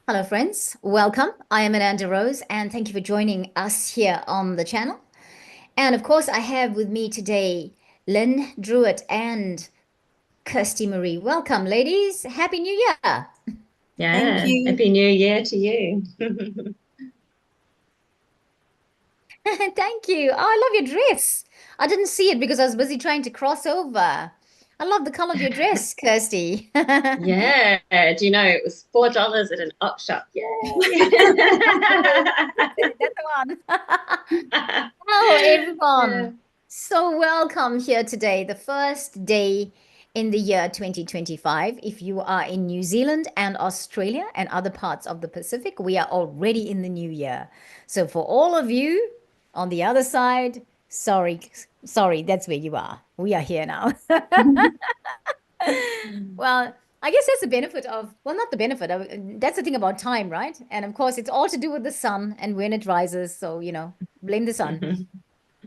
Hello, friends. Welcome. I am Amanda Rose, and thank you for joining us here on the channel. And of course, I have with me today Lynn Drewett and Kirsty Marie. Welcome, ladies. Happy New Year. Thank Yeah, you. Happy New Year to you. Thank you. Oh, I love your dress. I didn't see it because I was busy trying to cross over. I love the color of your dress, Kirsty. Yeah, do you know it was $4 at an op shop? Yay! That's the one. Hello, Yeah. everyone. So, welcome here today, the first day in the year 2025. If you are in New Zealand and Australia and other parts of the Pacific, we are already in the new year. So, for all of you on the other side, sorry, that's where you are. We are here now. Well, I guess that's the benefit of, well, not the benefit of, that's the thing about time, right? And of course, it's all to do with the sun and when it rises. So, blame the sun.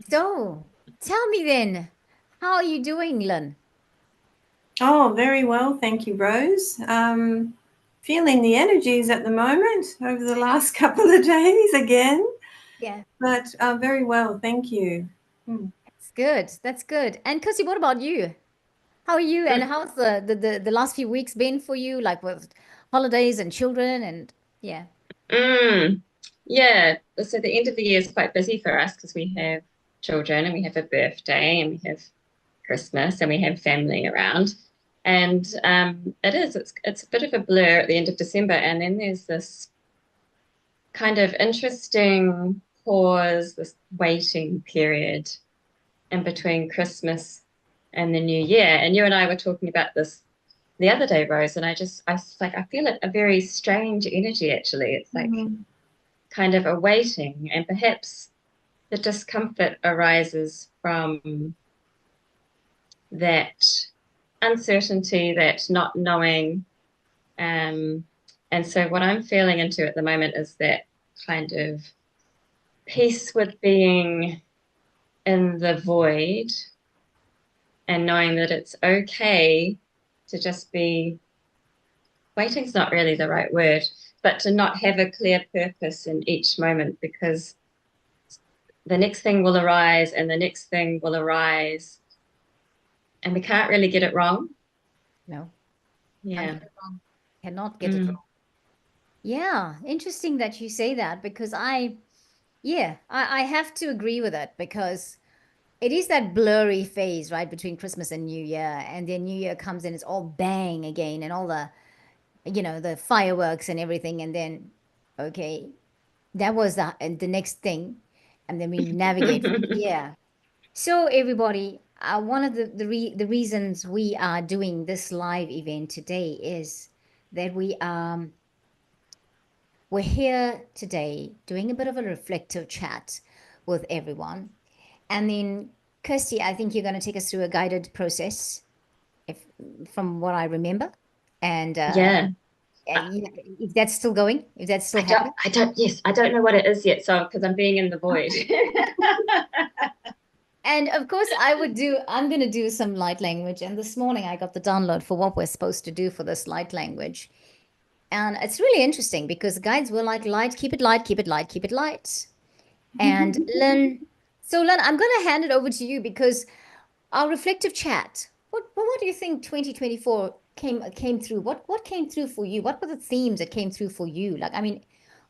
So, tell me then, how are you doing, Lynn? Oh, very well. Thank you, Rose. Feeling the energies at the moment over the last couple of days again, Yeah, but very well. Thank you. Hmm. that's good. That's good. And Kirsty, what about you? How are you? And how's the last few weeks been for you, like with holidays and children and yeah. Mm, yeah, so the end of the year is quite busy for us because we have children and we have a birthday and we have Christmas and we have family around. And it's a bit of a blur at the end of December. And then there's this kind of interesting pause, this waiting period in between Christmas and the New Year. And you and I were talking about this the other day, Rose, and I was like, I feel it a very strange energy actually. It's like Mm. kind of a waiting, and perhaps the discomfort arises from that uncertainty, that not knowing. Um, and so what I'm feeling into at the moment is that kind of peace with being in the void and knowing that it's okay to just be waiting's not really the right word, but to not have a clear purpose in each moment because the next thing will arise and the next thing will arise and we can't really get it wrong. No, can't Yeah. get it wrong. Cannot get it Mm. wrong. Yeah, interesting that you say that because I have to agree with it because it is that blurry phase, right, between Christmas and New Year, and then New Year comes and it's all bang again and all the fireworks and everything, and then okay, that was the next thing, and then we navigate from here. So everybody, one of the reasons we are doing this live event today is that we're here today doing a bit of a reflective chat with everyone. And then, Kirsty, I think you're going to take us through a guided process, if from what I remember. And Yeah. yeah, if that's still going, if that's still happening. Yes, I don't know what it is yet. So, because I'm being in the void. And of course, I'm going to do some light language. And this morning I got the download for what we're supposed to do for this light language. And it's really interesting because guides were like, light, keep it light, keep it light, keep it light. And Lynn, I'm going to hand it over to you because our reflective chat. What do you think 2024 came through? What came through for you? What were the themes that came through for you? Like, I mean,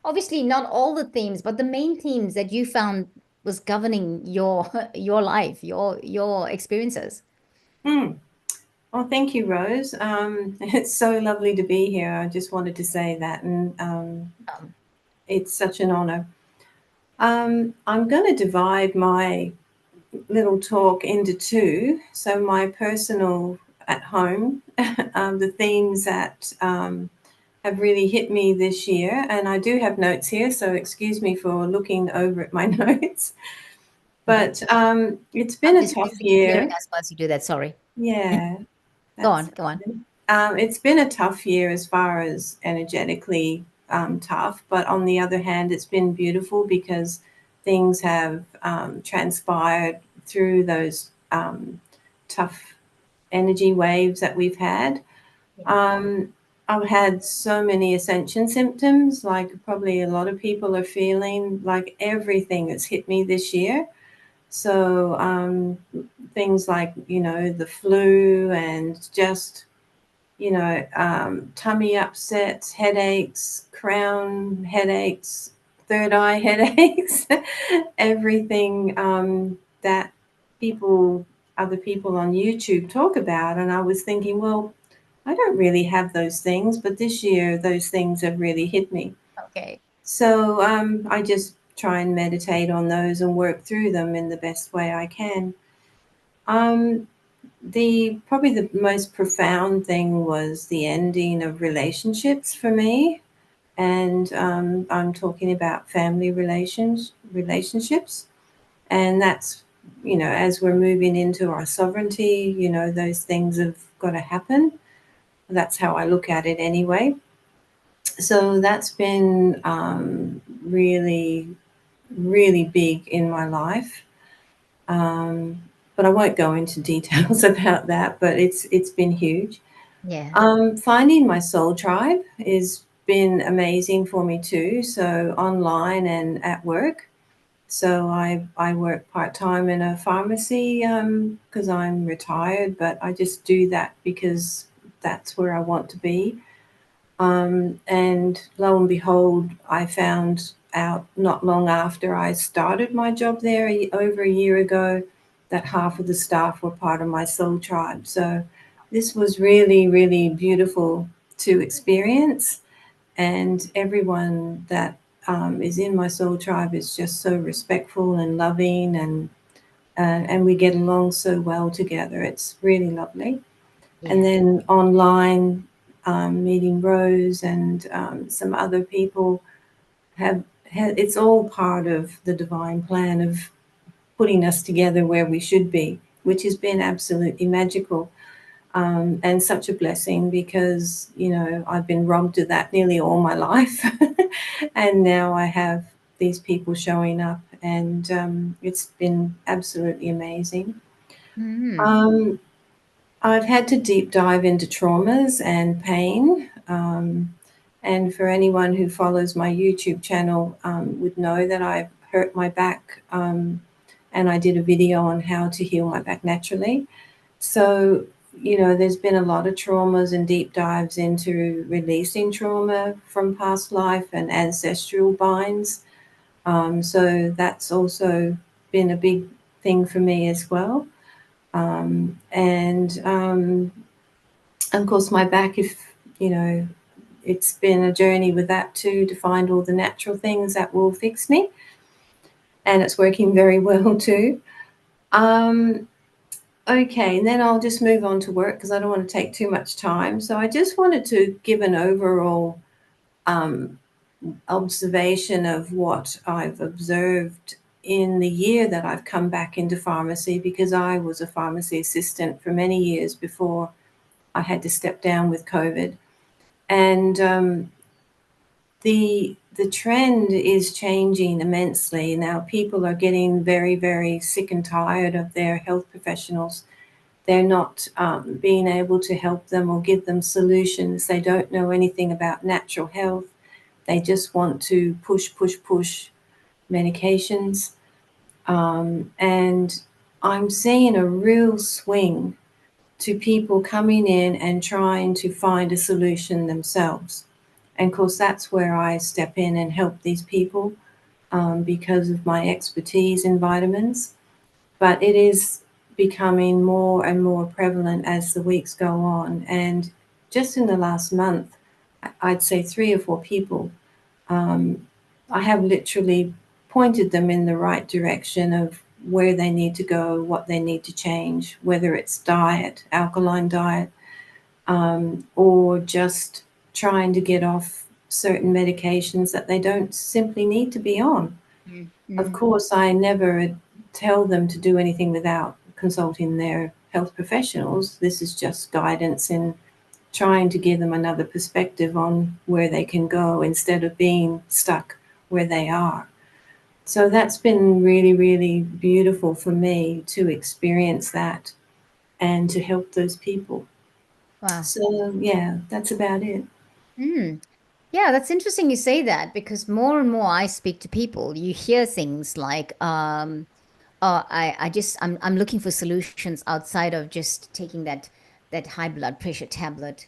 obviously not all the themes, but the main themes that you found was governing your your life, your experiences. Hmm. Well, thank you, Rose. It's so lovely to be here. I just wanted to say that, and Um, it's such an honor. I'm going to divide my little talk into two. So, my personal at home, the themes that have really hit me this year. And I do have notes here, so excuse me for looking over at my notes. But it's been I'm a just tough busy clearing year. us whilst you do that. Sorry. Yeah, Go that's on, go on. fine. It's been a tough year as far as energetically tough, but on the other hand, it's been beautiful because things have transpired through those tough energy waves that we've had. Yeah. Um, I've had so many ascension symptoms, like probably a lot of people are feeling, like everything has hit me this year. So things like, the flu and just, tummy upsets, headaches, crown headaches, third eye headaches, everything that other people on YouTube talk about. And I was thinking, well, I don't really have those things, but this year those things have really hit me. Okay. So I just try and meditate on those and work through them in the best way I can. Probably the most profound thing was the ending of relationships for me, and I'm talking about family relationships, and that's, as we're moving into our sovereignty, those things have got to happen. That's how I look at it anyway. So that's been really, really big in my life. But I won't go into details about that, but it's been huge. Yeah. Finding my soul tribe has been amazing for me too. So online and at work. So I work part-time in a pharmacy because I'm retired, but I just do that because that's where I want to be. And lo and behold, I found out not long after I started my job there over a year ago that half of the staff were part of my soul tribe. So this was really, really beautiful to experience. And everyone that is in my soul tribe is just so respectful and loving, and we get along so well together. It's really lovely. And Yeah. then online, meeting Rose and some other people it's all part of the divine plan of putting us together where we should be, which has been absolutely magical, and such a blessing because, I've been robbed of that nearly all my life. And now I have these people showing up, and it's been absolutely amazing. Mhm. Um, I've had to deep dive into traumas and pain. And for anyone who follows my YouTube channel would know that I've hurt my back, and I did a video on how to heal my back naturally. So, there's been a lot of traumas and deep dives into releasing trauma from past life and ancestral binds. So that's also been a big thing for me as well. And of course, my back, if it's been a journey with that too, to find all the natural things that will fix me, and it's working very well too. Um, okay, and then I'll just move on to work because I don't want to take too much time. So I just wanted to give an overall um, observation of what I've observed in the year that I've come back into pharmacy, because I was a pharmacy assistant for many years before I had to step down with COVID. And the trend is changing immensely. Now people are getting very, very sick and tired of their health professionals. They're not being able to help them or give them solutions. They don't know anything about natural health. They just want to push medications. And I'm seeing a real swing to people coming in and trying to find a solution themselves. And of course, that's where I step in and help these people because of my expertise in vitamins. But it is becoming more and more prevalent as the weeks go on. And just in the last month, I'd say 3 or 4 people, um, I have literally pointed them in the right direction of where they need to go, what they need to change, whether it's diet, alkaline diet, or just trying to get off certain medications that they don't simply need to be on. Of Mhm. course, I never tell them to do anything without consulting their health professionals. This is just guidance in trying to give them another perspective on where they can go instead of being stuck where they are. So that's been really, really beautiful for me to experience that and to help those people. Wow. So, yeah, that's about it. Hmm. Yeah, that's interesting you say that because more and more I speak to people, you hear things like, oh, I'm looking for solutions outside of just taking that high blood pressure tablet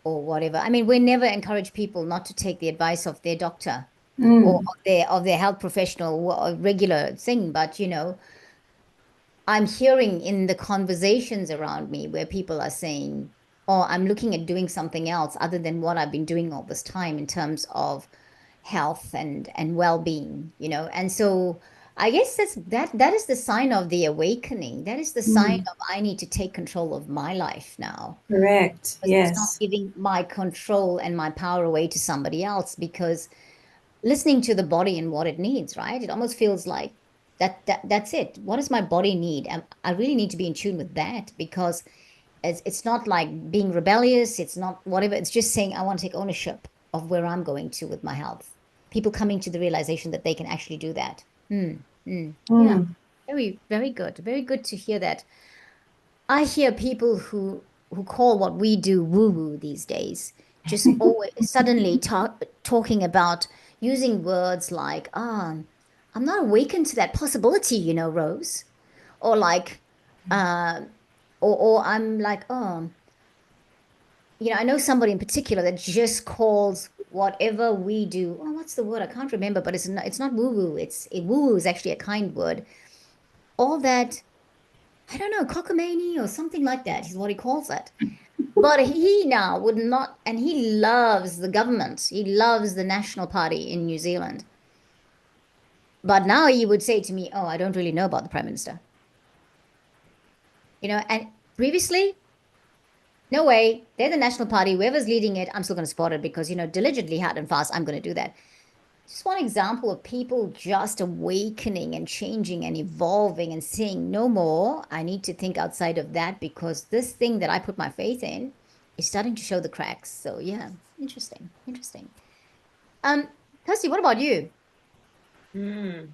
or whatever. I mean, we never encourage people not to take the advice of their doctor or Mm. of their health professional or regular thing, but I'm hearing in the conversations around me where people are saying, "Oh, I'm looking at doing something else other than what I've been doing all this time in terms of health and well-being," And so I guess that is the sign of the awakening. That is the sign Mm. of I need to take control of my life now. Correct. Because it's not Yes. giving my control and my power away to somebody else because listening to the body and what it needs, right? It almost feels like that's it. What does my body need? And I really need to be in tune with that because it's not like being rebellious. It's not whatever. It's just saying I want to take ownership of where I'm going to with my health. People coming to the realization that they can actually do that. Yeah, Mm. very, very good. Very good to hear that. I hear people who call what we do woo-woo these days, just always suddenly talking about using words like, I'm not awakened to that possibility, Rose. Or like, uh, or I'm like, I know somebody in particular that just calls whatever we do. Oh, what's the word? I can't remember, but it's not woo-woo. Woo-woo is actually a kind word. All that, I don't know, cockamamie or something like that is what he calls it. But he now would not, and he loves the government. He loves the National Party in New Zealand. But now he would say to me, "Oh, I don't really know about the Prime Minister." And previously, no way. They're the National Party. Whoever's leading it, I'm still going to support it because, diligently, hard and fast, I'm going to do that. Just one example of people just awakening and changing and evolving and saying, no more. I need to think outside of that because this thing that I put my faith in is starting to show the cracks. So yeah, interesting, interesting. Um, Kirsty, what about you? Mm,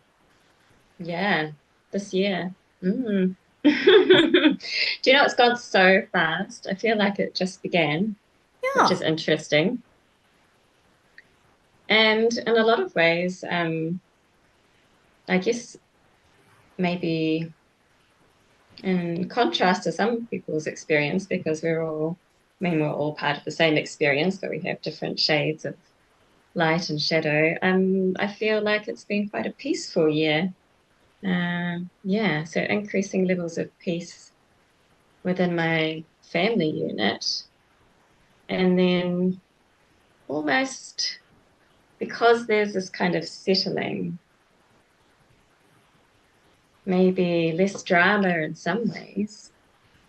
yeah, this year. Mm. Do you know it's gone so fast? I feel like it just began, which is Yeah, interesting. And in a lot of ways, I guess maybe in contrast to some people's experience, because we're all part of the same experience, but we have different shades of light and shadow. I feel like it's been quite a peaceful year. Yeah, so increasing levels of peace within my family unit. And then almost because there's this kind of settling, maybe less drama in some ways,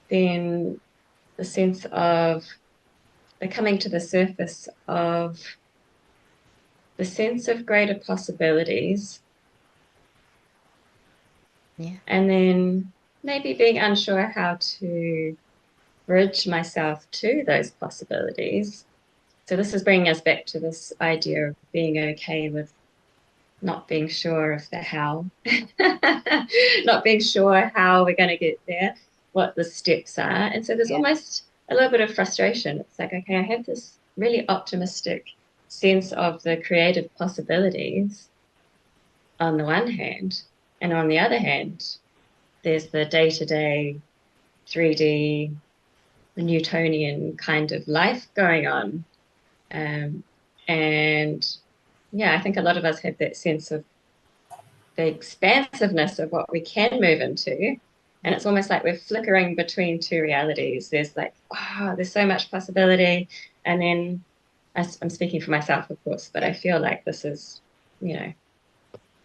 then the sense of the coming to the surface of the sense of greater possibilities, yeah, and then maybe being unsure how to bridge myself to those possibilities. So this is bringing us back to this idea of being okay with not being sure of the how, not being sure how we're going to get there, what the steps are. And so there's yeah, almost a little bit of frustration. It's like, okay, I have this really optimistic sense of the creative possibilities on the one hand. And on the other hand, there's the day-to-day 3D Newtonian kind of life going on. Um, and yeah, I think a lot of us have that sense of the expansiveness of what we can move into. And yeah, it's almost like we're flickering between two realities. There's like, oh, there's so much possibility. And then I'm speaking for myself, of course, but I feel like this is, you know,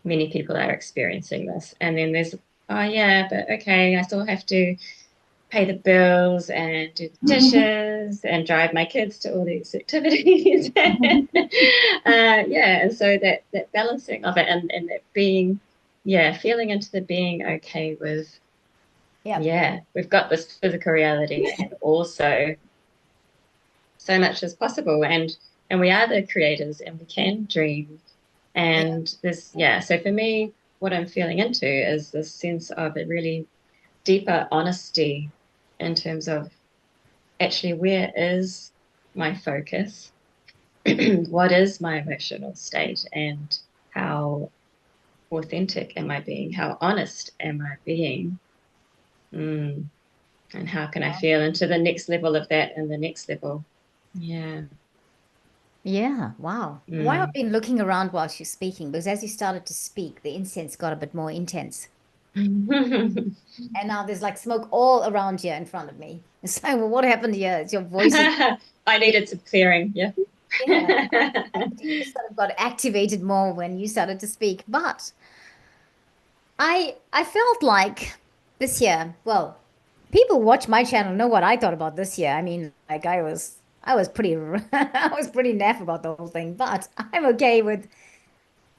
many people are experiencing this. And then there's, oh, yeah, but okay, I still have to pay the bills and do the dishes and drive my kids to all these activities. Yeah, and so that balancing of it and that being, yeah, feeling into the being okay with, yeah, yeah, we've got this physical reality and also so much is possible and we are the creators and we can dream. yeah, And this, yeah, so for me, what I'm feeling into is this sense of a really deeper honesty in terms of actually where is my focus what is my emotional state and how authentic am I being? How honest am I being? Mm. And how can I feel into the next level of that and the next level? Yeah. Yeah, wow. Why I've been looking around while she's speaking, because as you started to speak, the incense got a bit more intense. Mm. And now there's like smoke all around here in front of me. It's like, well, what happened here? It's your voice is, I needed some clearing. Yeah. yeah. You just sort of got activated more when you started to speak. But I felt like this year, well, people watch my channel know what I thought about this year. I mean, like I was pretty I was pretty naff about the whole thing, but I'm okay with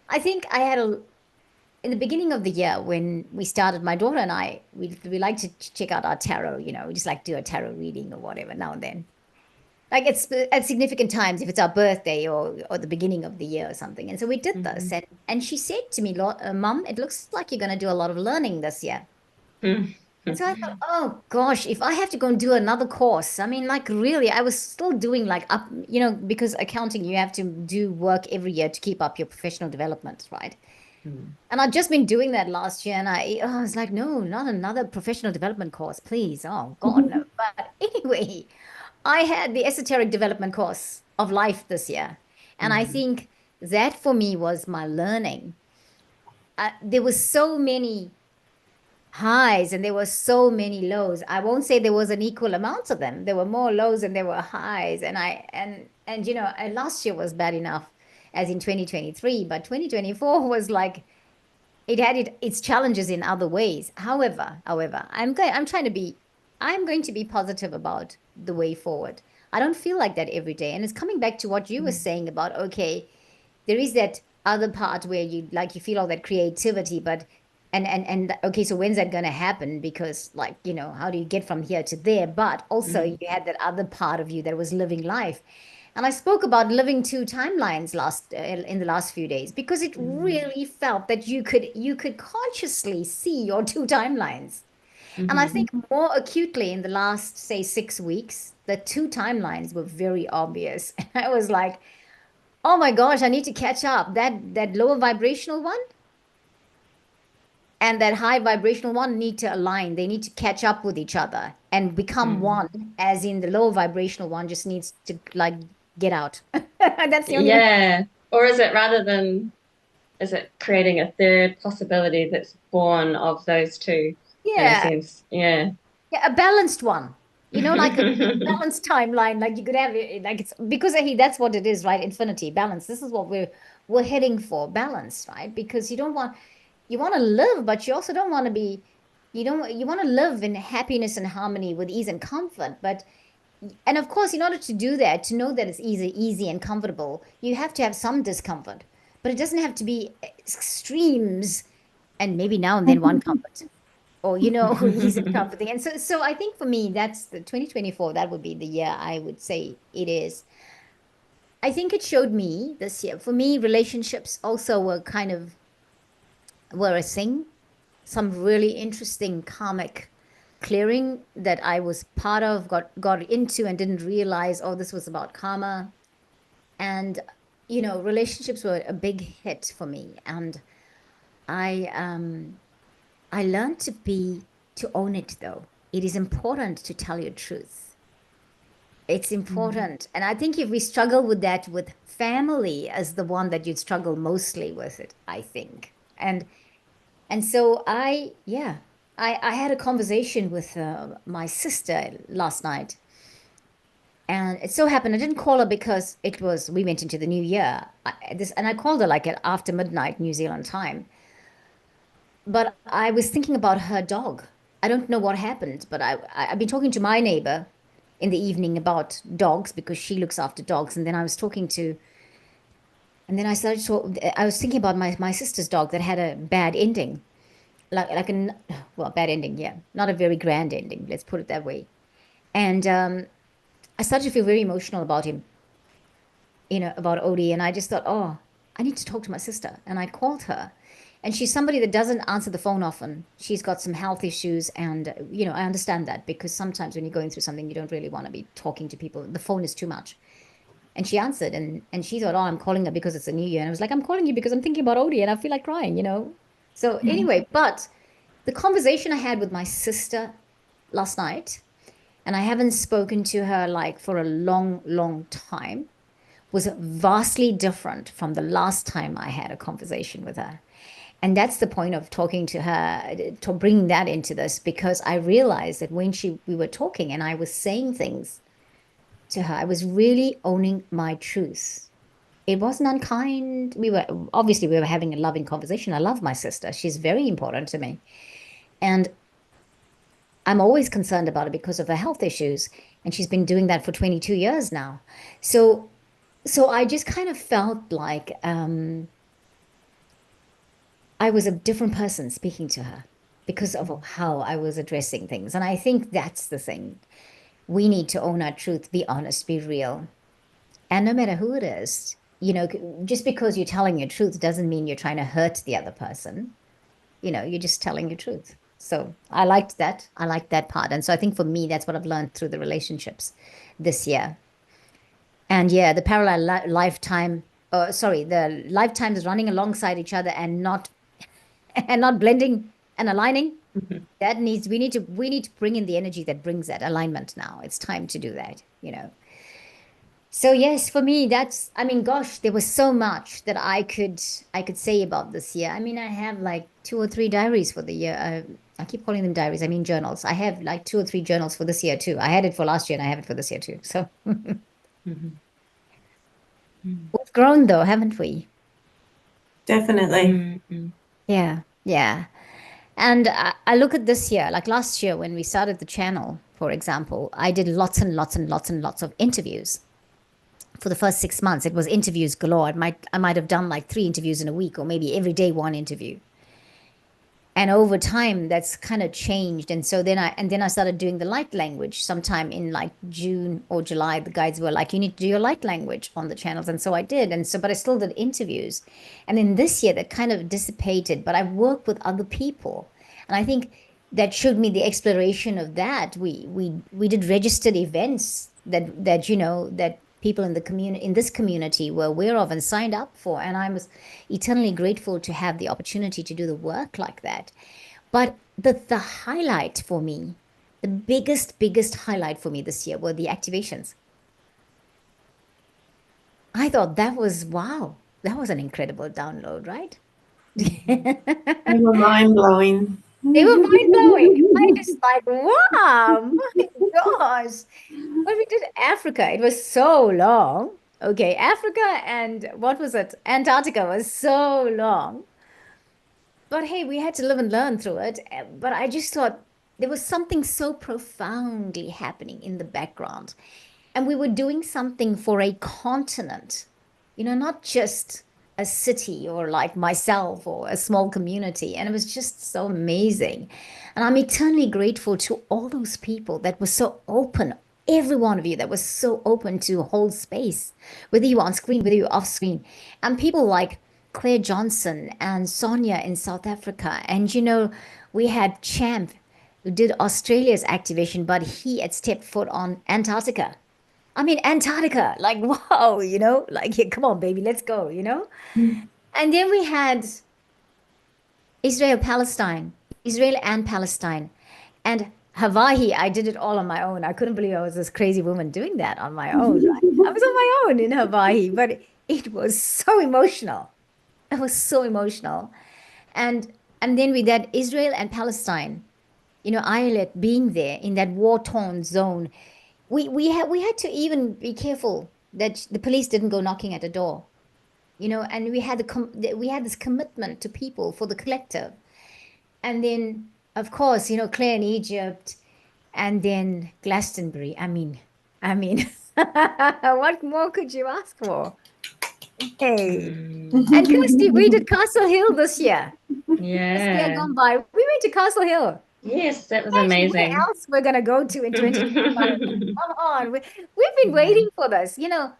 I think I had a in the beginning of the year when we started, my daughter and I, we like to check out our tarot, we just like do a tarot reading or whatever now and then. Like it's at significant times if it's our birthday or the beginning of the year or something. And so we did this, and she said to me, Mum, it looks like you're going to do a lot of learning this year. And so I thought, oh gosh, if I have to go and do another course, I mean, like really, I was still doing like up, because accounting, you have to do work every year to keep up your professional development, right? And I'd just been doing that last year, and I was like, no, not another professional development course, please. Oh God, no. But anyway, I had the esoteric development course of life this year. And I think that for me was my learning. There was so many highs and there were so many lows. I won't say there was an equal amount of them. There were more lows and there were highs. And last year was bad enough as in 2023, but 2024 was like it had its challenges in other ways. However, I'm going to be positive about the way forward. I don't feel like that every day. And it's coming back to what you were saying about, okay, there is that other part where you feel all that creativity, but and okay, so when's that going to happen? Because how do you get from here to there? But also you had that other part of you that was living life. And I spoke about living two timelines in the last few days because it really felt that you could consciously see your two timelines. And I think more acutely in the last, say, 6 weeks, the two timelines were very obvious. And I was like, oh my gosh, I need to catch up. That lower vibrational one and that high vibrational one need to align. They need to catch up with each other and become one, as in the low vibrational one just needs to get out. That's the only way. Yeah. Or is it creating a third possibility that's born of those two in a Yeah. sense? Yeah. Yeah, a balanced one. Like a balanced timeline. Like you could have it, like it's because that's what it is, right? Infinity, balance. This is what we're heading for, balance, right? Because you want to live, but you also don't want to be, you want to live in happiness and harmony with ease and comfort. And of course, in order to do that, to know that it's easy and comfortable, you have to have some discomfort. But it doesn't have to be extremes and maybe now and then one comfort or ease and comforting. And so I think for me, that's the 2024, that would be the year I would say it is. I think it showed me this year. For me, relationships also were a thing. Some really interesting karmic clearing that I was part of, got into and didn't realize, oh, this was about karma. And relationships were a big hit for me. And I learned to own it though. It is important to tell your truth. It's important. And I think if we struggle with that with family as the one that you'd struggle mostly with it, I think. And so I had a conversation with my sister last night. And it so happened I didn't call her because we went into the new year. And I called her like at after midnight New Zealand time. But I was thinking about her dog. I don't know what happened, but I've been talking to my neighbor in the evening about dogs because she looks after dogs. And then I was I was thinking about my sister's dog that had a bad ending, bad ending, yeah, not a very grand ending. Let's put it that way. And I started to feel very emotional about him, about Odie. And I just thought, oh, I need to talk to my sister. And I called her. And she's somebody that doesn't answer the phone often. She's got some health issues. And, I understand that because sometimes when you're going through something, you don't really want to be talking to people. The phone is too much. And she answered, and she thought, oh, I'm calling her because it's a new year. And I was like, I'm calling you because I'm thinking about Odie and I feel like crying, you know? So anyway, but the conversation I had with my sister last night, and I haven't spoken to her like for a long, long time, was vastly different from the last time I had a conversation with her. And that's the point of talking to her, to bring that into this, because I realized that when we were talking and I was saying things to her, I was really owning my truth. It wasn't unkind. We were having a loving conversation. I love my sister. She's very important to me. And I'm always concerned about it because of her health issues. And she's been doing that for 22 years now. So I just kind of felt like I was a different person speaking to her because of how I was addressing things. And I think that's the thing. We need to own our truth, be honest, be real. And no matter who it is, you know, just because you're telling your truth doesn't mean you're trying to hurt the other person. You know, you're just telling your truth. So I liked that. I liked that part. And so I think for me, that's what I've learned through the relationships this year. And yeah, the parallel lifetime, the lifetimes running alongside each other and not blending and aligning. We need to bring in the energy that brings that alignment now. It's time to do that, you know. So yes, for me, I mean, gosh, there was so much that I could say about this year. I mean, I have like 2 or 3 diaries for the year. I keep calling them diaries. I mean, journals. I have like 2 or 3 journals for this year too. I had it for last year and I have it for this year too. So we've grown though, haven't we? Definitely. Yeah. Yeah. And I look at this year, like last year when we started the channel, for example, I did lots and lots and lots and lots of interviews. For the first 6 months, it was interviews galore. I might have done like 3 interviews in a week, or maybe every day 1 interview. And over time, that's kind of changed. And so then I started doing the light language sometime in like June or July. The guides were like, you need to do your light language on the channels. And so I did. And so, but I still did interviews. And then this year that kind of dissipated, but I worked with other people. And I think that showed me the exploration of that. We did registered events that you know, that people in this community were aware of and signed up for, and I was eternally grateful to have the opportunity to do the work like that. But the highlight for me, the biggest highlight for me this year were the activations. I thought that was wow, that was an incredible download, right? They were mind-blowing. They were mind-blowing. I just like, wow, my gosh. When we did Africa, it was so long. Okay, Africa and what was it? Antarctica was so long. But hey, we had to live and learn through it. But I just thought there was something so profoundly happening in the background. And we were doing something for a continent, you know, not just a city or like myself or a small community. And it was just so amazing. And I'm eternally grateful to all those people that were so open, every one of you that was so open to hold space, whether you were on screen, whether you were off screen. And people like Claire Johnson and Sonia in South Africa. And, you know, we had Champ who did Australia's activation, but he had stepped foot on Antarctica. I mean, Antarctica, like, wow, you know, like, yeah, come on, baby, let's go, you know? And then we had Israel and Palestine. And Hawaii, I did it all on my own. I couldn't believe I was this crazy woman doing that on my own. Right? I was on my own in Hawaii, but it was so emotional. It was so emotional. And then with that, Israel and Palestine, you know, Ayelet being there in that war-torn zone, we had to even be careful that the police didn't go knocking at the door, you know, and we had this commitment to people for the collective. And then, of course, you know, Claire in Egypt, and then Glastonbury. I mean, what more could you ask for? Hey, and Kirsty, we did Castle Hill this year. Yeah. This year gone by, we went to Castle Hill. Yes, that was Gosh, amazing. where else we're gonna go to in 2025? Come on, we've been waiting for this. You know,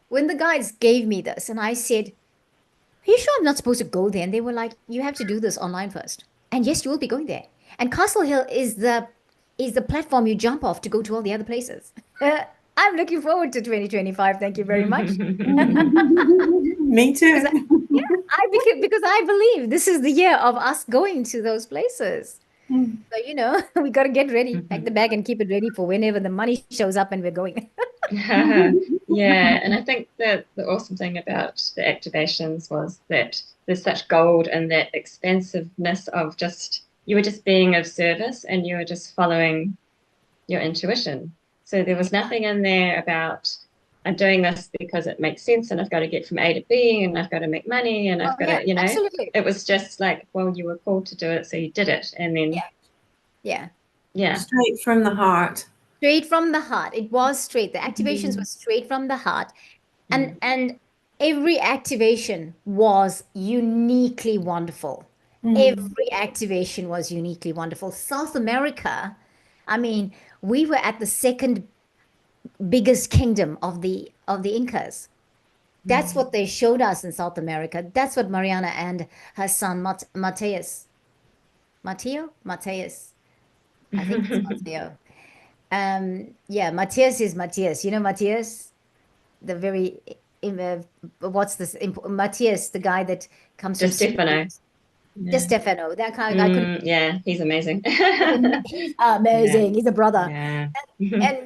when the guys gave me this, and I said, "Are you sure I'm not supposed to go there?" And they were like, "You have to do this online first." And yes, you will be going there. And Castle Hill is the platform you jump off to go to all the other places. I'm looking forward to 2025. Thank you very much. Me too. Because I believe this is the year of us going to those places. So, we got to get ready, pack the bag and keep it ready for whenever the money shows up and we're going. Yeah, and I think that the awesome thing about the activations was that there's such gold in that expansiveness of you were just being of service and you were just following your intuition. So there was nothing in there about I'm doing this because it makes sense and I've got to get from A to B and I've got to make money and I've got yeah, to, absolutely. it was just like, well, you were called to do it, so you did it. And then, Yeah. Straight from the heart. Straight from the heart. It was straight. The activations were straight from the heart. And every activation was uniquely wonderful. Every activation was uniquely wonderful. South America, I mean, we were at the second biggest kingdom of the Incas. That's what they showed us in South America. That's what Mariana and her son Mateus. I think it's Mateo. Yeah, Matthias is Matthias. You know Matthias? The very, what's this? Matthias, the guy that comes from Stefano. De Stefano. That kind of guy. Yeah, he's amazing. He's amazing. Yeah. He's a brother. Yeah.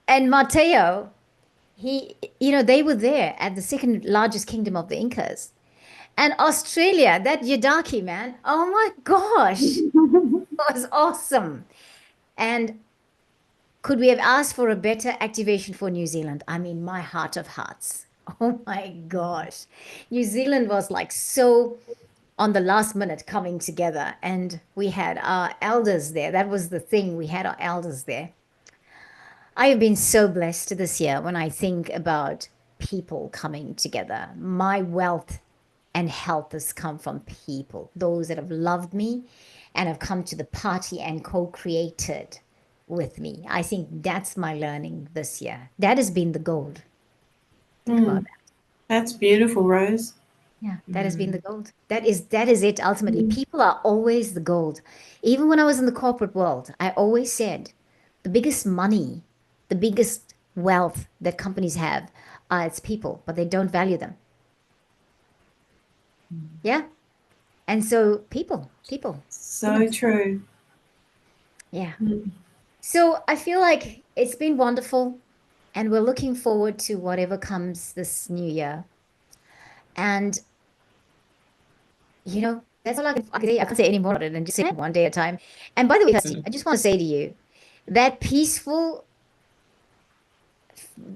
And Matteo, they were there at the second largest kingdom of the Incas. And Australia, that Yadaki man, oh my gosh, it was awesome. And could we have asked for a better activation for New Zealand? I mean, my heart of hearts. Oh my gosh. New Zealand was like so on the last minute coming together, and we had our elders there. That was the thing. We had our elders there. I have been so blessed this year when I think about people coming together. My wealth and health has come from people, those that have loved me and have come to the party and co-created with me. I think that's my learning this year. That has been the gold. Think about that. That's beautiful, Rose. Yeah, that has been the gold. That is it ultimately. People are always the gold. Even when I was in the corporate world, I always said the biggest money, the biggest wealth that companies have are its people, but they don't value them. Yeah. And so people. So true. Yeah. So I feel like it's been wonderful, and we're looking forward to whatever comes this new year. And that's all I can say. I can't say any more about it, and just say it one day at a time. And by the way, Kirsty, I just want to say to you that peaceful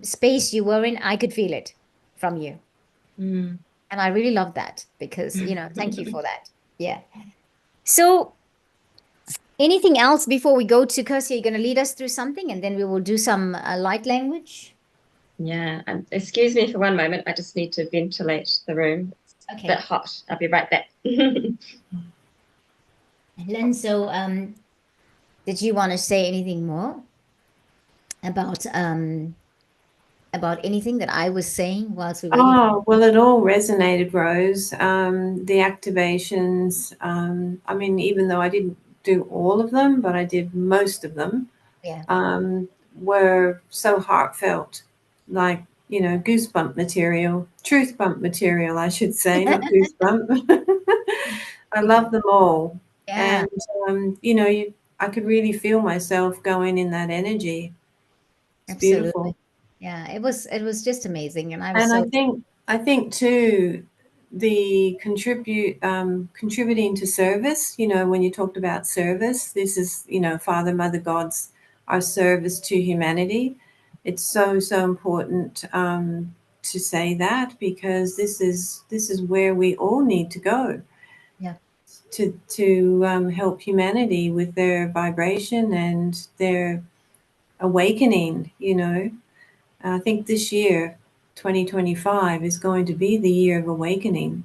space you were in, I could feel it from you. And I really love that because, thank you for that. Yeah. So anything else before we go to Kirsty? Are you going to lead us through something, and then we will do some light language? Yeah. Excuse me for one moment. I just need to ventilate the room. It's a bit hot. I'll be right back. Lynn, so did you want to say anything more about anything that I was saying whilst we were waiting? Oh, well, it all resonated, Rose. The activations, I mean, even though I didn't do all of them, but I did most of them, were so heartfelt, like, goosebump material, truth bump material, I should say, not goosebump. I love them all. Yeah. And, I could really feel myself going in that energy. It's Absolutely. beautiful. Yeah, it was just amazing, and I was I think too, the contributing to service. When you talked about service, this is Father, Mother, God's our service to humanity. It's so important to say that, because this is where we all need to go. Yeah. To help humanity with their vibration and their awakening. I think this year, 2025, is going to be the year of awakening.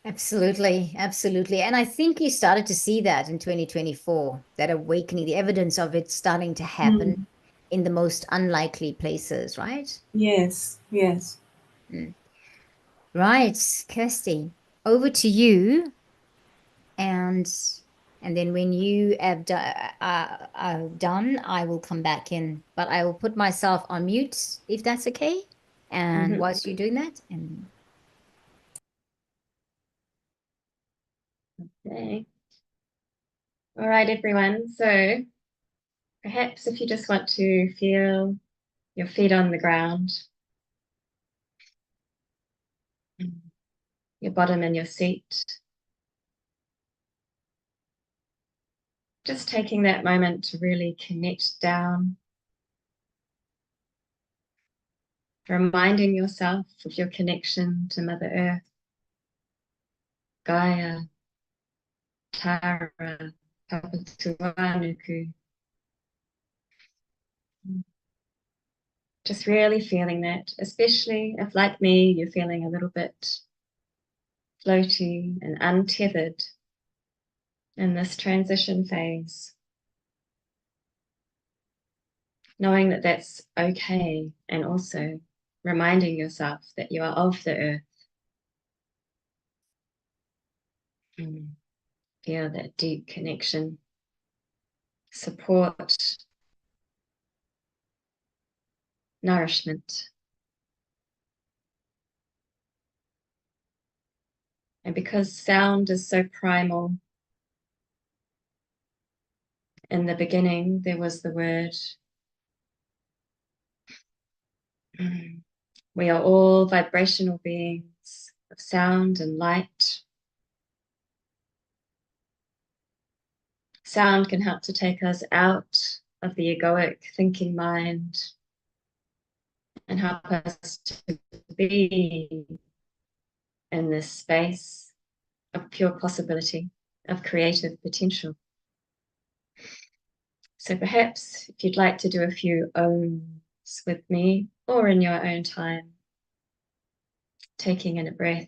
Absolutely. And I think you started to see that in 2024, that awakening, the evidence of it starting to happen in the most unlikely places, right? Yes. Right, Kirsty, over to you. And And then when you have done, I will come back in. But I will put myself on mute if that's okay. And whilst you're doing that, and Okay. All right, everyone. So perhaps if you just want to feel your feet on the ground, your bottom in your seat, just taking that moment to really connect down, reminding yourself of your connection to Mother Earth, Gaia, Tara, Papatuanuku. Just really feeling that, especially if, like me, you're feeling a little bit floaty and untethered in this transition phase. Knowing that that's okay, and also reminding yourself that you are of the earth. Feel that deep connection, support, nourishment. And because sound is so primal, in the beginning there was the word. We are all vibrational beings of sound and light. Sound can help to take us out of the egoic thinking mind and help us to be in this space of pure possibility, of creative potential. So perhaps if you'd like to do a few ohms with me or in your own time, taking in a breath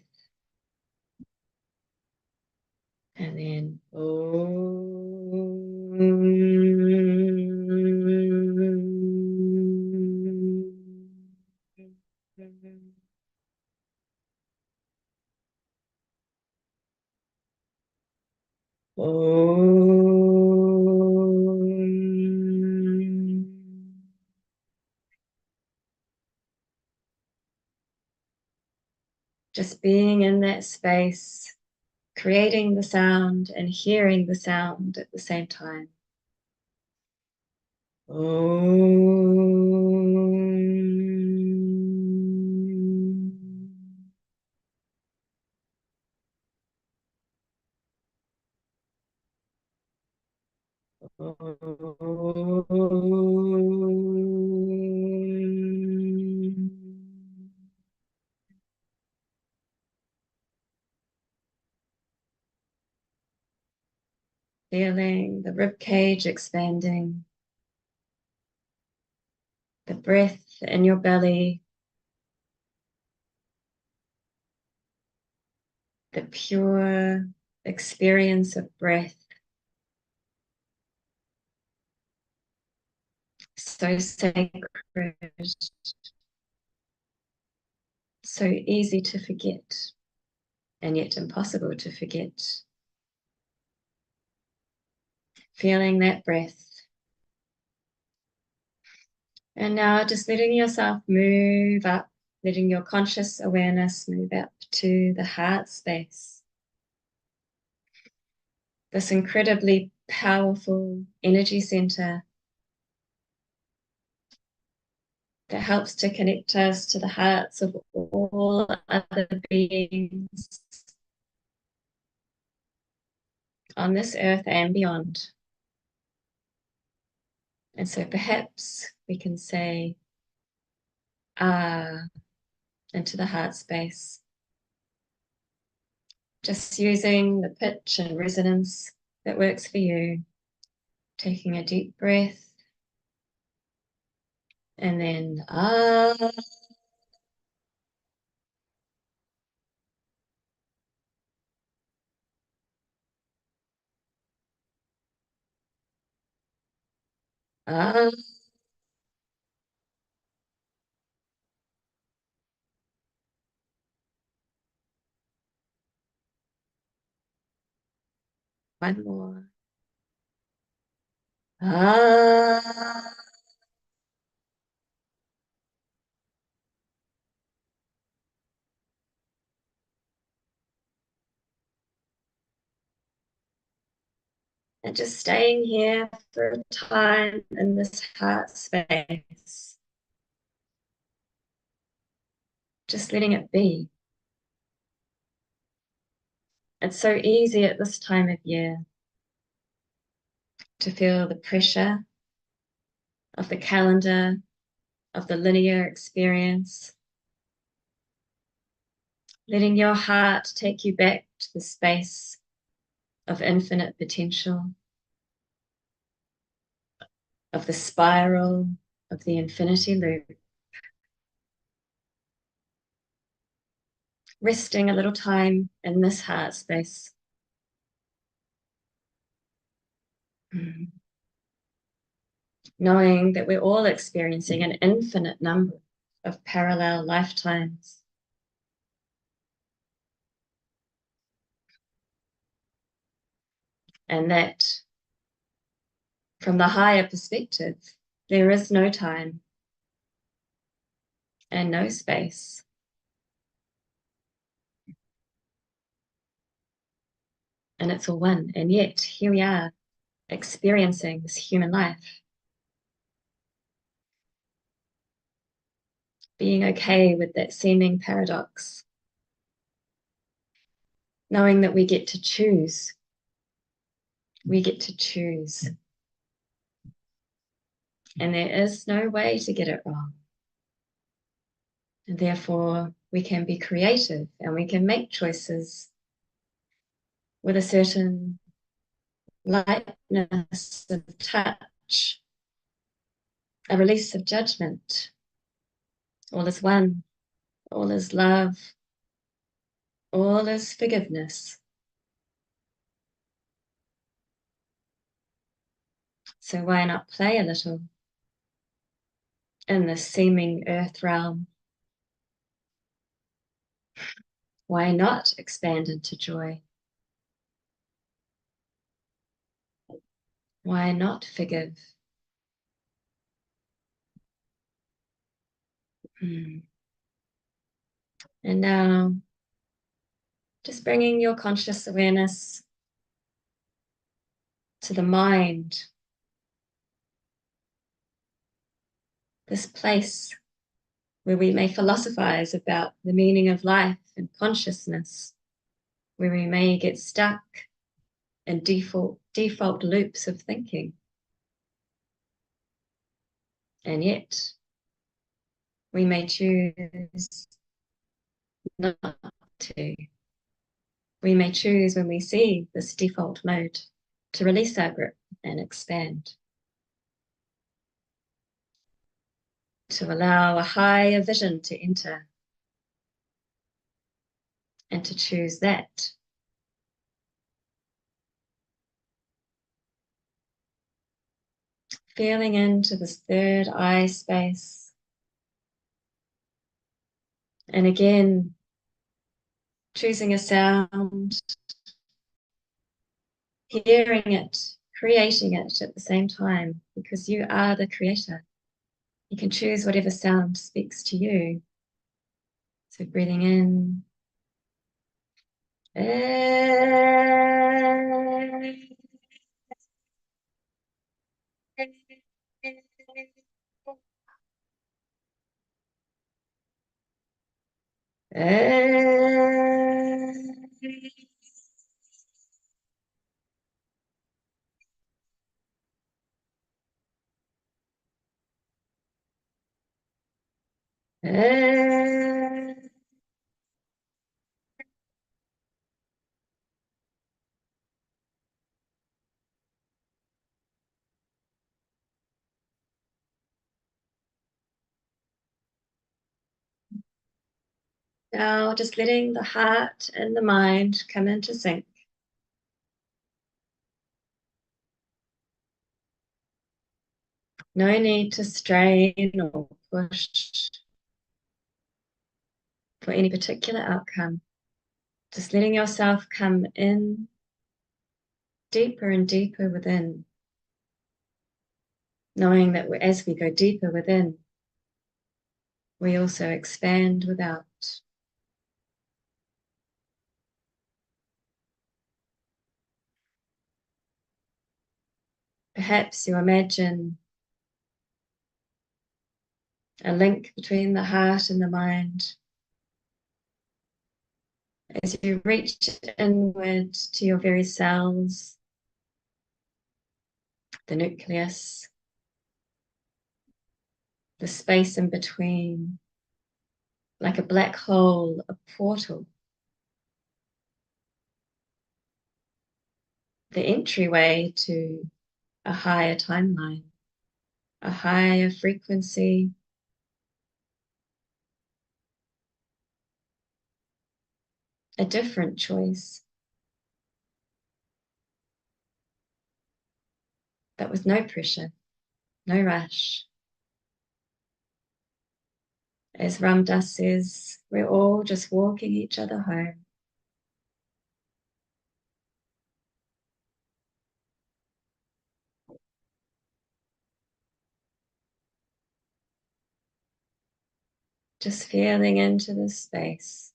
and then just being in that space, creating the sound and hearing the sound at the same time. Feeling the rib cage expanding, the breath in your belly, the pure experience of breath. So sacred, so easy to forget, and yet impossible to forget. Feeling that breath. And now just letting yourself move up, letting your conscious awareness move up to the heart space. This incredibly powerful energy center that helps to connect us to the hearts of all other beings on this earth and beyond. And so perhaps we can say ah into the heart space, just using the pitch and resonance that works for you. Taking a deep breath and then ah. Ah. One more. Ah. And just staying here for a time in this heart space. Just letting it be. It's so easy at this time of year to feel the pressure of the calendar, of the linear experience. Letting your heart take you back to the space of infinite potential, of the spiral, of the infinity loop. Resting a little time in this heart space. Knowing that we're all experiencing an infinite number of parallel lifetimes. And that from the higher perspective, there is no time and no space. And it's all one. And yet here we are experiencing this human life. Being okay with that seeming paradox. Knowing that we get to choose. We get to choose. And there is no way to get it wrong. And therefore, we can be creative and we can make choices with a certain lightness of touch, a release of judgment. All is one, all is love, all is forgiveness. So why not play a little in this seeming earth realm? Why not expand into joy? Why not forgive? And now, just bringing your conscious awareness to the mind, this place where we may philosophize about the meaning of life and consciousness, where we may get stuck in default loops of thinking. And yet, we may choose not to. We may choose when we see this default mode to release our grip and expand. To allow a higher vision to enter and to choose that. Feeling into this third eye space. And again, choosing a sound, hearing it, creating it at the same time, because you are the creator. You can choose whatever sound speaks to you. So breathing in. Now just letting the heart and the mind come into sync. No need to strain or push for any particular outcome. Just letting yourself come in deeper and deeper within. knowing that as we go deeper within, we also expand without. Perhaps you imagine a link between the heart and the mind as you reach inward to your very cells, the nucleus, the space in between, like a black hole, a portal, the entryway to a higher timeline, a higher frequency, a different choice, but with no pressure, no rush. As Ram Dass says, we're all just walking each other home. Just feeling into this space.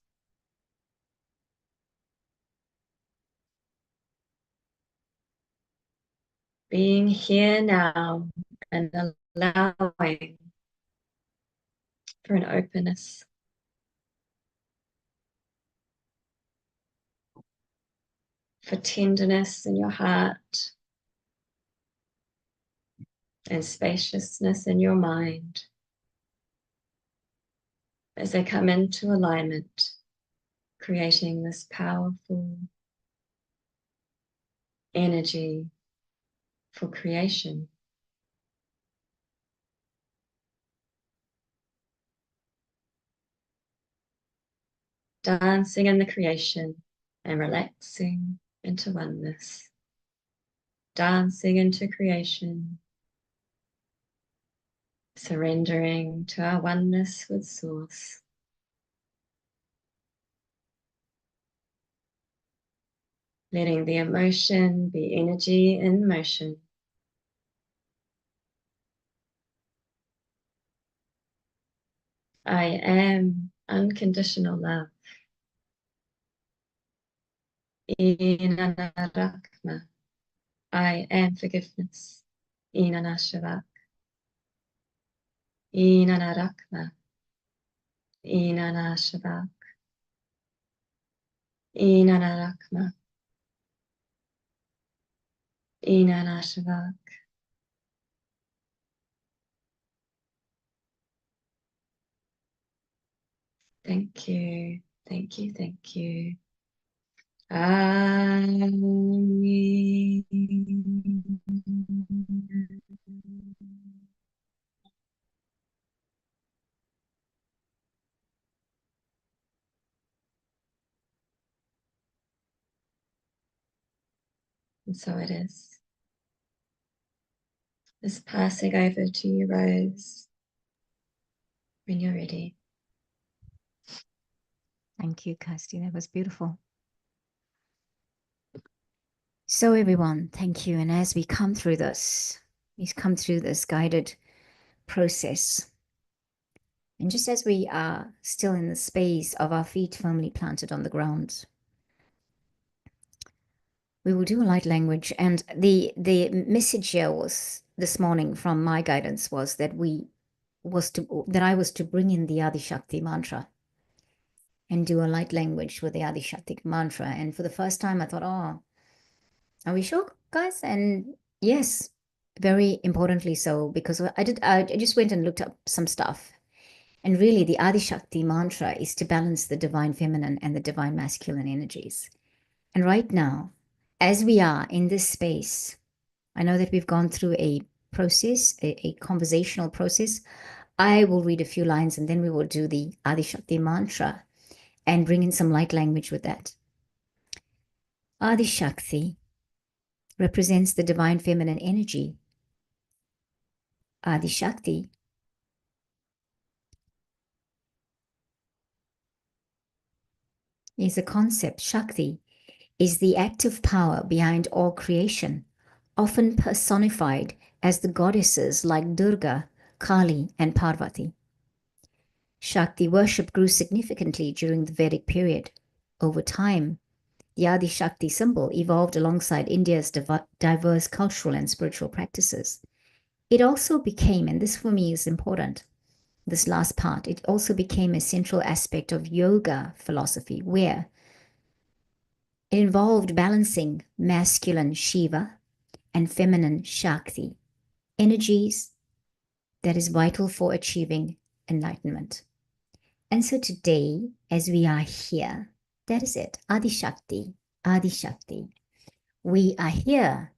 Being here now and allowing for an openness. For tenderness in your heart and spaciousness in your mind as they come into alignment, creating this powerful energy for creation. Dancing in the creation and relaxing into oneness. Dancing into creation, surrendering to our oneness with Source. Letting the emotion be energy in motion. I am unconditional love. Inanna Rakma. I am forgiveness. Inanna Shavak. Inanna Rakma. Inanna Shavak. Inanna Rakma. Inanna Shavak. Thank you. Thank you. Thank you. Amen. And so it is. Just passing over to you, Rose, when you're ready. Thank you, Kirsty. That was beautiful. So everyone, thank you. And as we come through this, guided process, and just as we are still in the space of our feet firmly planted on the ground, we will do a light language. And the message here was this morning from my guidance was that I was to bring in the Adi Shakti mantra and do a light language with the Adi Shakti mantra. And for the first time, I thought, oh, are we sure, guys? And yes, very importantly so, because I just went and looked up some stuff. And really, the Adi Shakti mantra is to balance the divine feminine and the divine masculine energies. And right now, as we are in this space, I know that we've gone through a process, a conversational process. I will read a few lines and then we will do the Adi Shakti mantra and bring in some light language with that. Adi Shakti represents the divine feminine energy. Adi Shakti is a concept. Shakti is the active power behind all creation, often personified as the goddesses like Durga, Kali, and Parvati. Shakti worship grew significantly during the Vedic period. Over time, the Adi Shakti symbol evolved alongside India's diverse cultural and spiritual practices. It also became, and this for me is important, this last part, it also became a central aspect of yoga philosophy, where it involved balancing masculine Shiva and feminine Shakti, energies that is vital for achieving enlightenment. And so today, as we are here, that is it, Adi Shakti, Adi Shakti. We are here,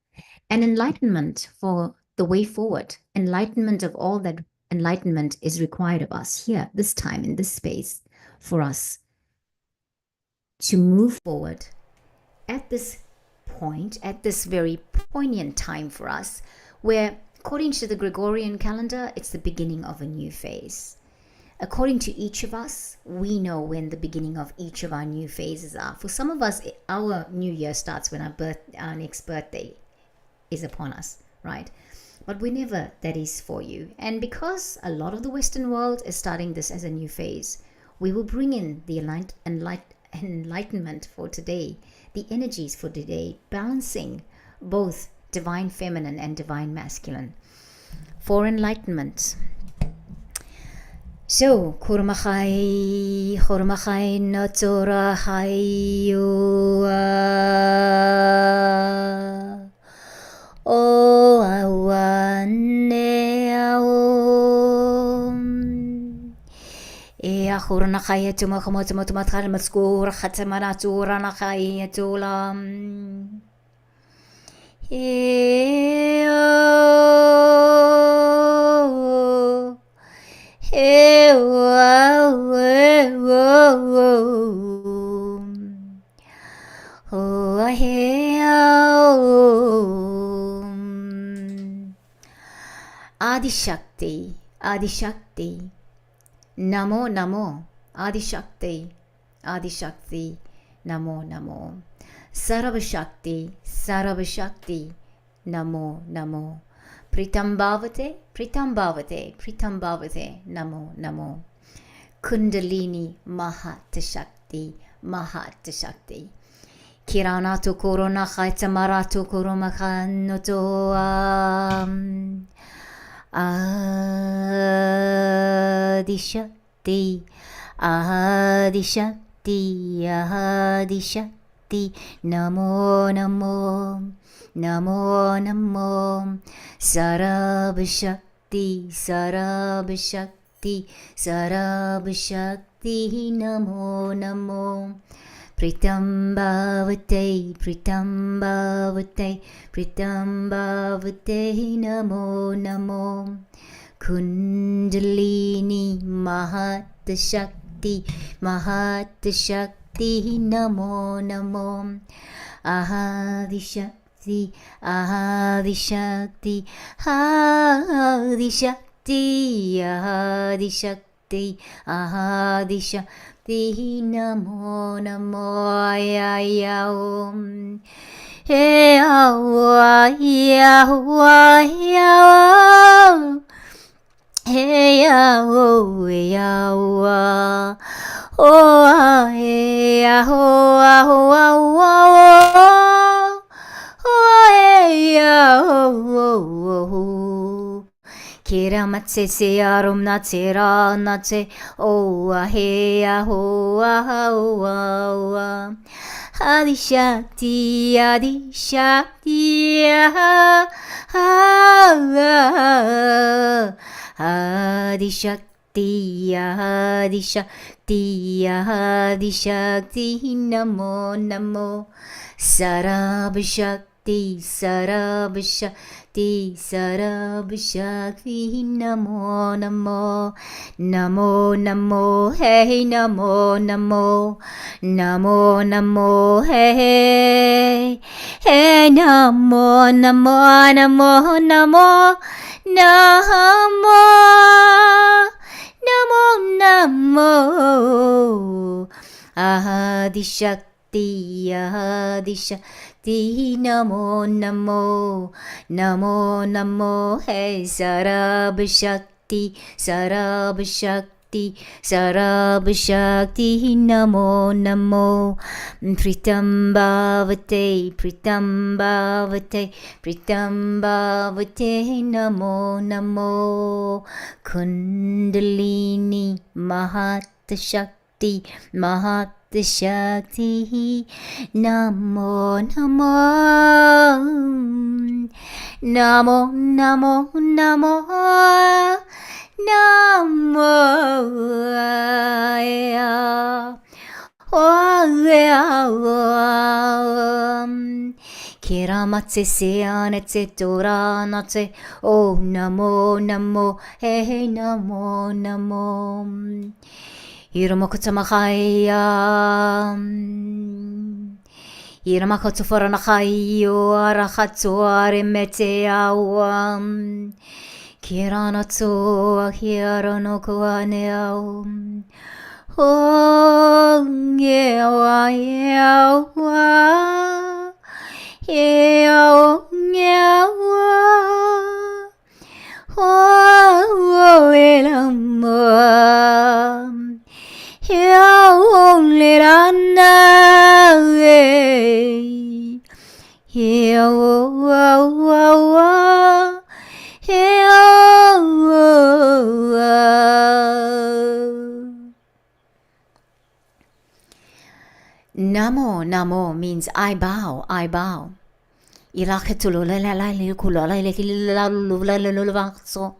and enlightenment for the way forward, enlightenment of all that enlightenment is required of us here, this time, in this space, for us to move forward at this point, at this very poignant time for us, where according to the Gregorian calendar, it's the beginning of a new phase. According to each of us, we know when the beginning of each of our new phases are. For some of us, our new year starts when our next birthday is upon us, right? But whenever that is for you. And because a lot of the Western world is starting this as a new phase, we will bring in the enlightenment for today, the energies for today, balancing both divine feminine and divine masculine for enlightenment. So, Kurmachai Natorahayua O Awane Aom Ea Hurnachaya Tumakamotamatumatan Maskur Hatamanatura Nachaya Tulam Adi Shakti, Adi Shakti, Namo Namo, Adi Shakti, Adi Shakti, Namo Namo, Sarva Shakti, Sarva Shakti, Namo Namo, Pritam Bhavate, Pritam Bhavate, Pritam Bhavate, Namo Namo, Kundalini Mahata Shakti, Mahata Shakti, Kiranato Korona Khaitamarato Koromakanoto Adi Shakti, Adi Shakti, Adi Shakti, Namo Namo, Namo Namo, Sarabha Shakti, Sarabha Shakti, Sarabha Shakti, Namo Namo. Pritam Bhavate, Pritam Bhavate, Pritam Bhavate, Namo Namo. Kundalini Mahata Shakti, Mahata Shakti, Namo Namo. Adi Shakti, Adi Shakti, Adi Shakti, Adi Shakti, Adi Shakti, Namo Namo, ya Om. Hey, ya, ya, ya, hey, ya, ya, oh, hey, ya, Kira matse se arum natse ra natse oh ahe aho aho ah Adi Shakti Adi Shakti Adi Shakti Adi Shakti Adi Shakti Namo Namo Sarabha Shakti Sarabha Shakti Sarabha Shakti Namo Namo Namo Namo Hey Namo Namo Namo Namo Hey Hey Namo Namo Namo Namo Namo Namo Namo Adi Shakti Adi Shakti Shakti Namo Namo Namo Namo Hey Sarab Shakti Sarab Shakti Sarab Shakti Namo Namo Pritam Bhavate Pritam Bhavate Pritam Bhavate Namo Namo Kundalini Mahat Shakti Mahat Shakti Namo Namo Namo Namo Namo Namo Kiramatse seanetse toranatse Oh Namo Namo Hey Namo Namo Iramakutsamachaya Iramakutsufaranachayo Arachatsuare meteawam Kiranatsu Hiranokuaneau Oh Yewa Yewa Yewa Yewa Oh Elamam Ya only rana Ya Namo Namo means I bow, I bow. Ilaketulu la la la likula la la la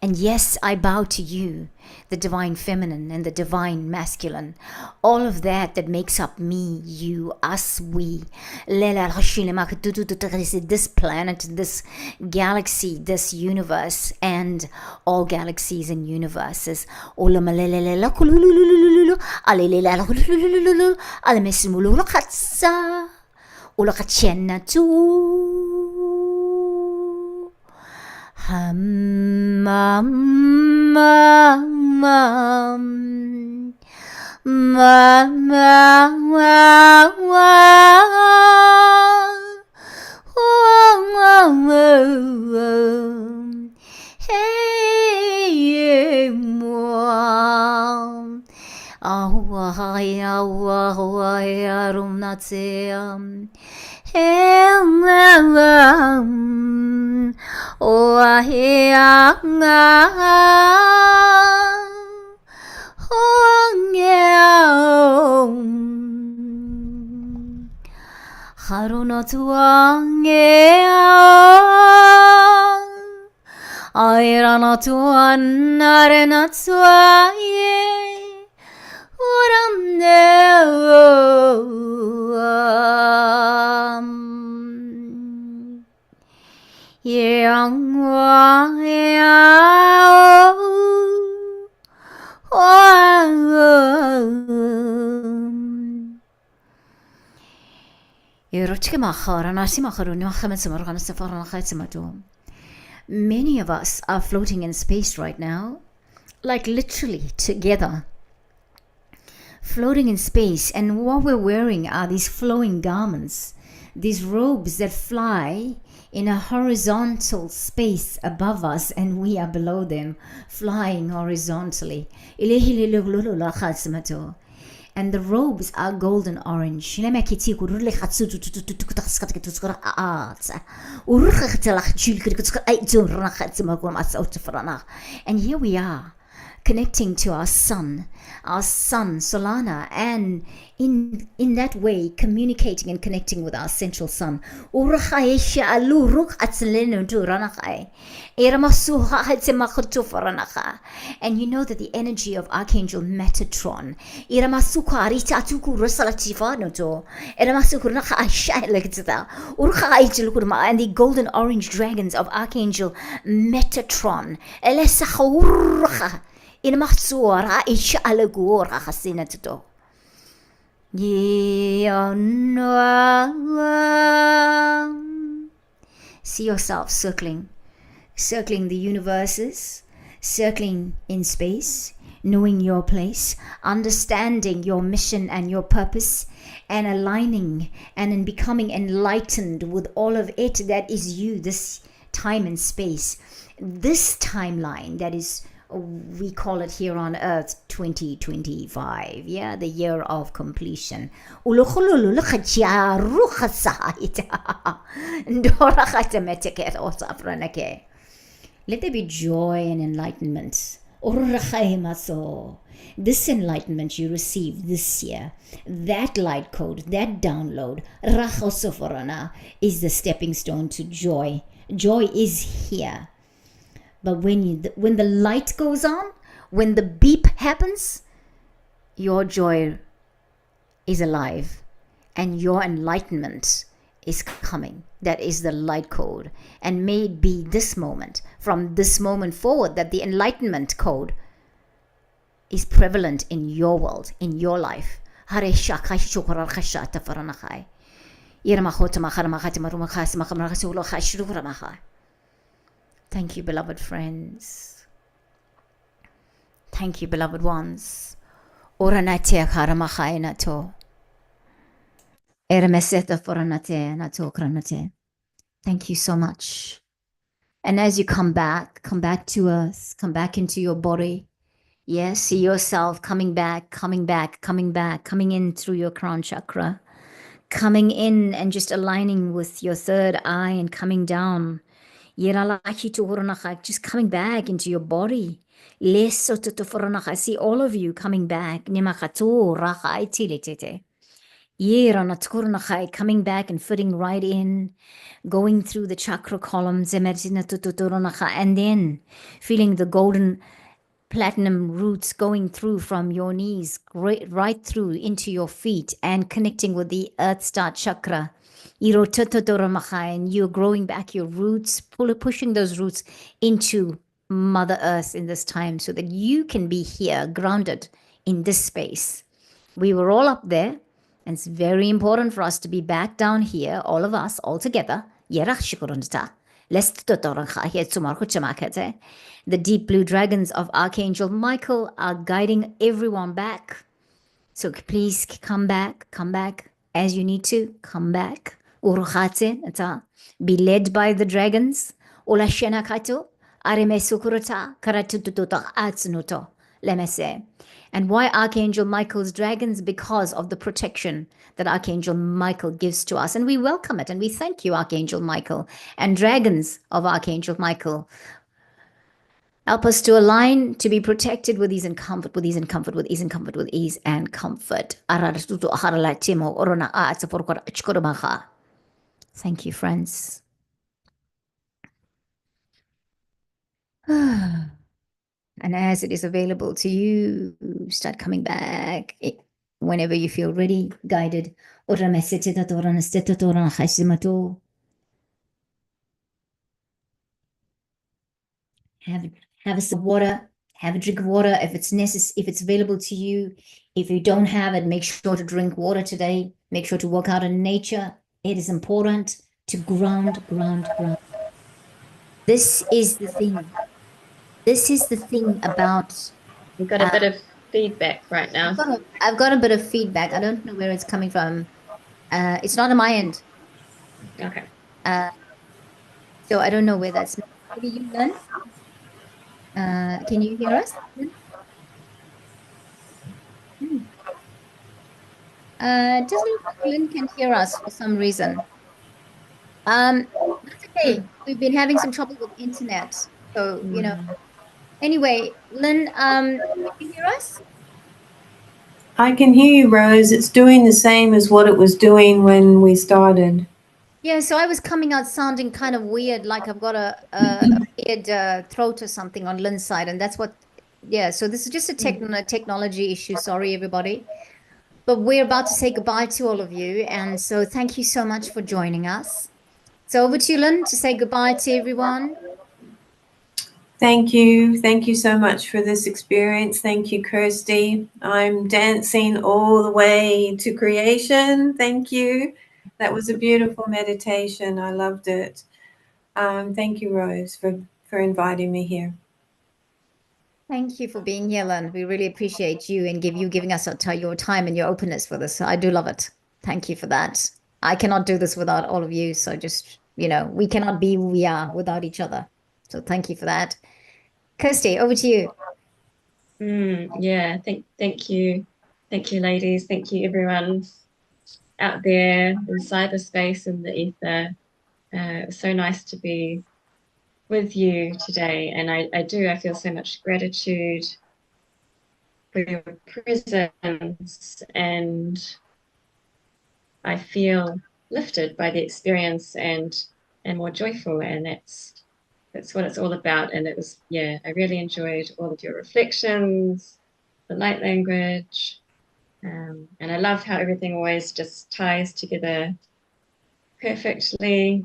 and yes, I bow to you, the divine feminine and the divine masculine. All of that makes up me, you, us, we. This planet, this galaxy, this universe, and all galaxies and universes. Many of us are floating in space right now, like literally together. Floating in space, and what we're wearing are these flowing garments, these robes that fly in a horizontal space above us, and we are below them, flying horizontally. And the robes are golden orange. And here we are, connecting to our sun Solana, and in that way communicating and connecting with our central sun. And you know that the energy of Archangel Metatron, and the golden orange dragons of Archangel Metatron, see yourself circling the universes, circling in space, knowing your place, understanding your mission and your purpose, and aligning and in becoming enlightened with all of it that is you, this time and space, this timeline that is, we call it here on earth 2025, yeah, the year of completion. Let there be joy and enlightenment. This enlightenment you receive this year, that light code, that download, is the stepping stone to joy. Joy is here. But when the light goes on, when the beep happens, your joy is alive and your enlightenment is coming. That is the light code. And may it be this moment, from this moment forward, that the enlightenment code is prevalent in your world, in your life. Thank you, beloved friends. Thank you, beloved ones. Thank you so much. And as you come back to earth, come back into your body. Yes, see yourself coming in through your crown chakra, coming in and just aligning with your third eye and coming down. Just coming back into your body. I see all of you coming back. Coming back and fitting right in, going through the chakra columns, and then feeling the golden platinum roots going through from your knees right through into your feet and connecting with the earth star chakra. And you're growing back your roots, pushing those roots into Mother Earth in this time so that you can be here grounded in this space. We were all up there, and it's very important for us to be back down here, all of us, all together. The deep blue dragons of Archangel Michael are guiding everyone back. So please come back as you need to. Come back. Be led by the dragons. And why Archangel Michael's dragons? Because of the protection that Archangel Michael gives to us. And we welcome it. And we thank you, Archangel Michael and dragons of Archangel Michael. Help us to align, to be protected with ease and comfort, with ease and comfort, with ease and comfort, with ease and comfort. Thank you, friends. And as it is available to you, start coming back whenever you feel ready, guided. Have a sip of water, have a drink of water if it's necessary, if it's available to you. If you don't have it, make sure to drink water today. Make sure to walk out in nature. It is important to ground. This is the thing. This is the thing about. We've got a bit of feedback right now. I've got a bit of feedback. I don't know where it's coming from. It's not on my end. Okay. So I don't know where that's. Maybe you, Lynn? Can you hear us? Doesn't look like Lynn can hear us for some reason. That's okay. We've been having some trouble with internet, so you know. Anyway, Lynn, can you hear us? I can hear you, Rose. It's doing the same as what it was doing when we started. Yeah, so I was coming out sounding kind of weird, like I've got a weird throat or something on Lynn's side, and that's what. Yeah, so this is just a technology issue. Sorry, everybody. But we're about to say goodbye to all of you, and so thank you so much for joining us. So over to you, Lynn, to say goodbye to everyone. Thank you. Thank you so much for this experience. Thank you, Kirsty. I'm dancing all the way to creation. Thank you. That was a beautiful meditation. I loved it. Thank you, Rose, for inviting me here. Thank you for being here, Lynn. We really appreciate you and giving us your time and your openness for this. I do love it. Thank you for that. I cannot do this without all of you. So just, we cannot be who we are without each other. So thank you for that. Kirsty, over to you. Yeah, thank you. Thank you, ladies. Thank you, everyone out there in cyberspace and the ether. It was so nice to be with you today. And I feel so much gratitude for your presence, and I feel lifted by the experience and more joyful. And that's what it's all about. And it was, I really enjoyed all of your reflections, the light language. And I love how everything always just ties together perfectly.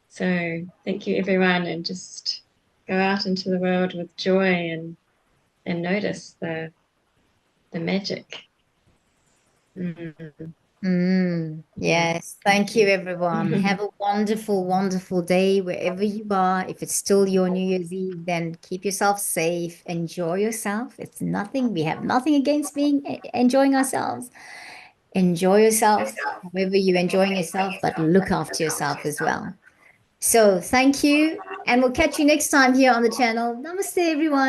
So thank you, everyone, and just go out into the world with joy and notice the magic. Yes. Thank you, everyone. Have a wonderful, wonderful day wherever you are. If it's still your New Year's Eve, then keep yourself safe. Enjoy yourself. We have nothing against enjoying ourselves. Enjoy yourself, however you're enjoying yourself, but look after yourself as well. So thank you, and we'll catch you next time here on the channel. Namaste, everyone.